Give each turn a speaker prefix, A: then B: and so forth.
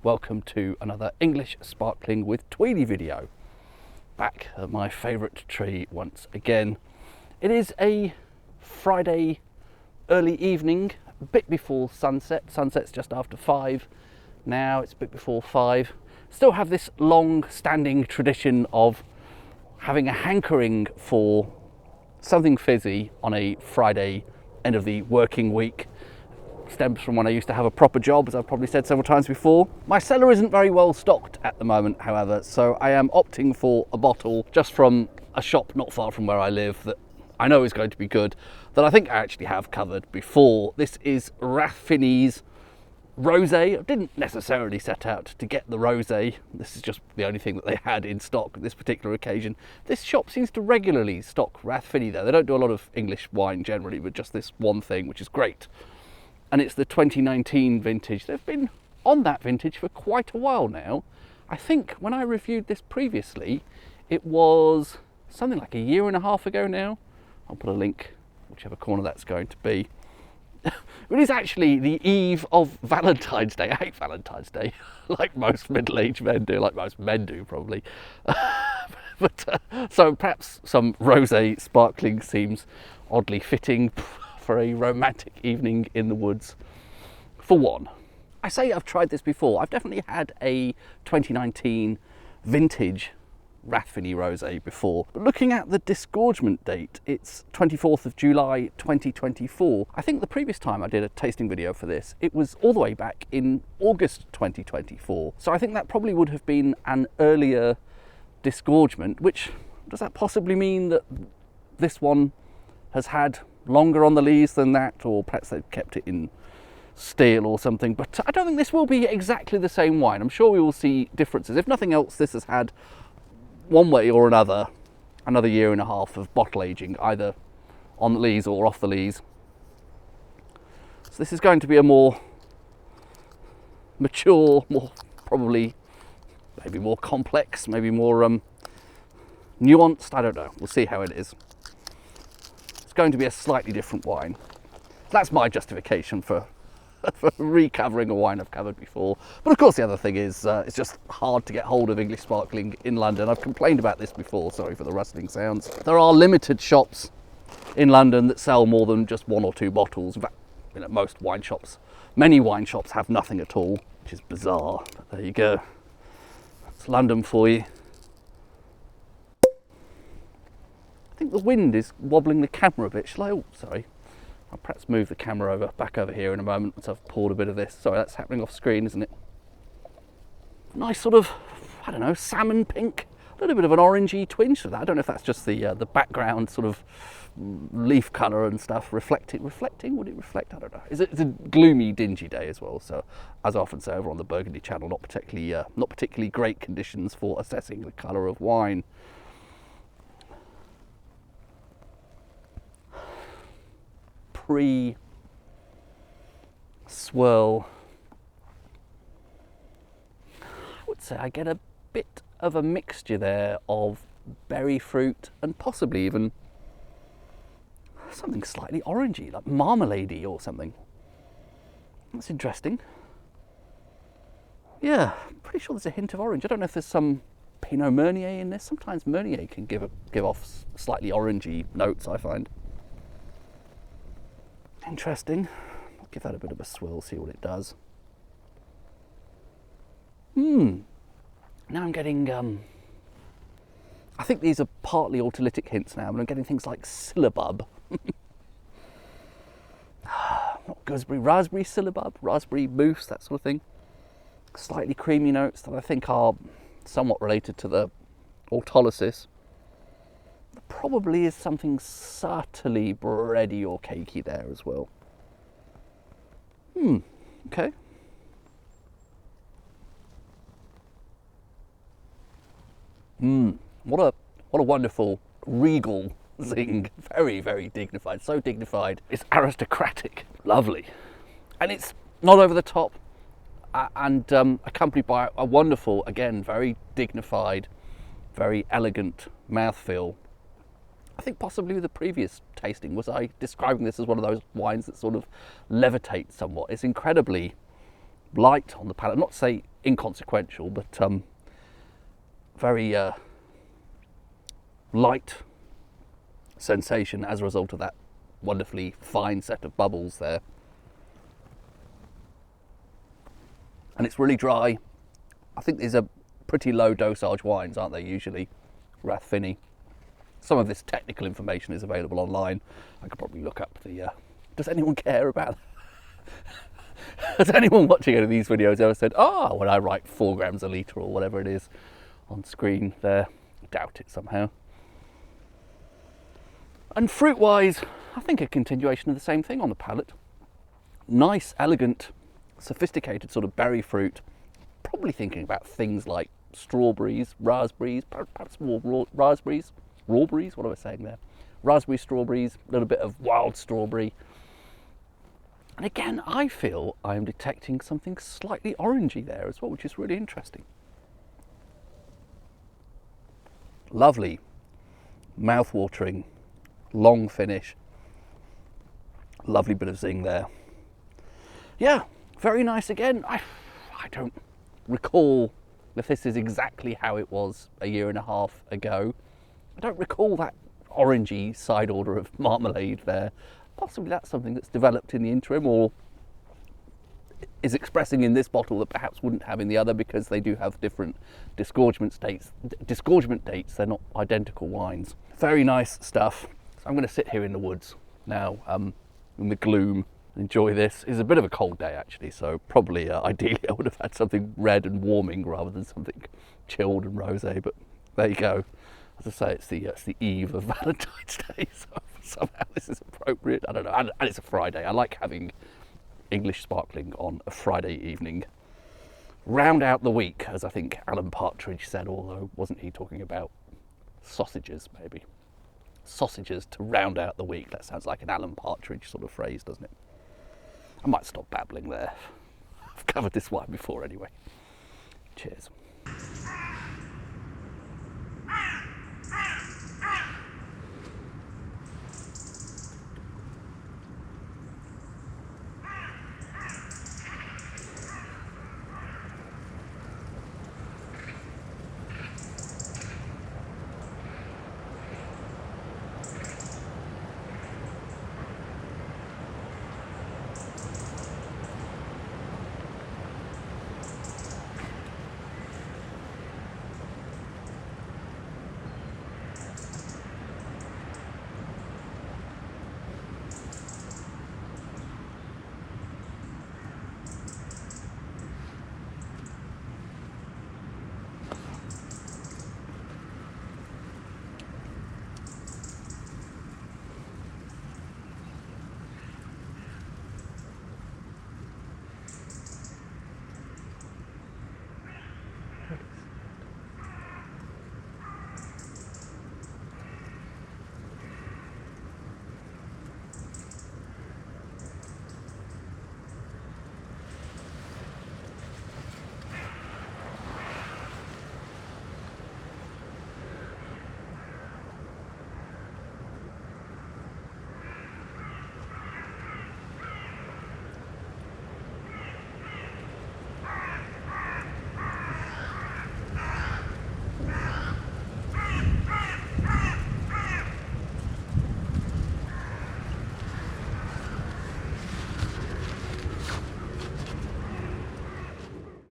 A: welcome to another English Sparkling with Tweedy video. Back at my favourite tree once again. It is a Friday early evening, a bit before sunset. Sunset's just after 5. Now it's a bit before 5. Still have this long-standing tradition of having a hankering for something fizzy on a Friday end of the working week. Stems from when I used to have a proper job, as I've probably said several times before. My cellar isn't very well stocked at the moment, however, so I am opting for a bottle just from a shop not far from where I live that I know is going to be good, that I think I actually have covered before. This is Rathfinny's Rosé. I didn't necessarily set out to get the rosé. This is just the only thing that they had in stock this particular occasion. This shop seems to regularly stock Rathfinny though. They don't do a lot of English wine generally, but just this one thing, which is great. And it's the 2019 vintage. They've been on that vintage for quite a while now. I think when I reviewed this previously, it was something like a year and a half ago now. I'll put a link, whichever corner that's going to be. It is actually the eve of Valentine's Day. I hate Valentine's Day, like most middle-aged men do, like most men do probably. So perhaps some rosé sparkling seems oddly fitting for a romantic evening in the woods, for one. I say I've tried this before. I've definitely had a 2019 vintage Rathfinny Rosé before, but looking at the disgorgement date, it's 24th of July 2024. I think the previous time I did a tasting video for this, it was all the way back in August 2024. So I think that probably would have been an earlier disgorgement, which, does that possibly mean that this one has had longer on the lees than that, or perhaps they've kept it in steel or something? But I don't think this will be exactly the same wine. I'm sure we will see differences. If nothing else, this has had, one way or another, another year and a half of bottle aging, either on the lees or off the lees. So this is going to be a more mature, more probably, maybe more complex, maybe more nuanced. I don't know. We'll see how it is. Going to be a slightly different wine. That's my justification for recovering a wine I've covered before. But of course the other thing is it's just hard to get hold of English sparkling in London. I've complained about this before, sorry for the rustling sounds. There are limited shops in London that sell more than just 1 or 2 bottles. In fact, you know, most wine shops, many wine shops have nothing at all, which is bizarre. But there you go. It's London for you. I think the wind is wobbling the camera a bit. Shall I? Oh, sorry. I'll perhaps move the camera back over here in a moment once I've poured a bit of this. Sorry, that's happening off screen, isn't it? Nice sort of, I don't know, salmon pink. A little bit of an orangey twinge to that. I don't know if that's just the background sort of leaf colour and stuff reflecting. Would it reflect? I don't know. It's a gloomy, dingy day as well. So, as I often say over on the Burgundy channel, not particularly great conditions for assessing the colour of wine. Pre-swirl, I would say I get a bit of a mixture there of berry fruit and possibly even something slightly orangey, like marmalade-y or something. That's interesting. Yeah, pretty sure there's a hint of orange. I don't know if there's some Pinot Meunier in this. Sometimes Meunier can give off slightly orangey notes, I find. Interesting. I'll give that a bit of a swirl, see what it does. Now I'm getting, I think these are partly autolytic hints now, but I'm getting things like syllabub. Not gooseberry, raspberry syllabub, raspberry mousse, that sort of thing. Slightly creamy notes that I think are somewhat related to the autolysis. There probably is something subtly bready or cakey there as well. Okay. What a wonderful regal zing. Very, very dignified. So dignified. It's aristocratic. Lovely. And it's not over the top. And accompanied by a wonderful, again, very dignified, very elegant mouthfeel. I think possibly with the previous tasting, was I describing this as one of those wines that sort of levitate somewhat. It's incredibly light on the palate. Not to say inconsequential, but very light sensation as a result of that wonderfully fine set of bubbles there. And it's really dry. I think these are pretty low dosage wines, aren't they, usually? Rathfinny. Some of this technical information is available online. I could probably look up the... does anyone care about that? Has anyone watching any of these videos ever said, when I write 4 grams a litre or whatever it is on screen there? I doubt it somehow. And fruit-wise, I think a continuation of the same thing on the palate. Nice, elegant, sophisticated sort of berry fruit. Probably thinking about things like strawberries, raspberries, perhaps more raspberries, rawberries, what am I saying there? Raspberry, strawberries, a little bit of wild strawberry. And again, I feel I am detecting something slightly orangey there as well, which is really interesting. Lovely, mouth-watering, long finish. Lovely bit of zing there. Yeah, very nice again. I don't recall if this is exactly how it was a year and a half ago. I don't recall that orangey side order of marmalade there. Possibly that's something that's developed in the interim, or is expressing in this bottle that perhaps wouldn't have in the other, because they do have different disgorgement dates. They're not identical wines. Very nice stuff. So I'm going to sit here in the woods now, in the gloom, enjoy this. It's a bit of a cold day actually, so probably ideally I would have had something red and warming rather than something chilled and rosé, but there you go. As I say, it's the eve of Valentine's Day, so somehow this is appropriate. I don't know, and it's a Friday. I like having English sparkling on a Friday evening. Round out the week, as I think Alan Partridge said, although wasn't he talking about sausages maybe? Sausages to round out the week. That sounds like an Alan Partridge sort of phrase, doesn't it? I might stop babbling there. I've covered this wine before anyway. Cheers.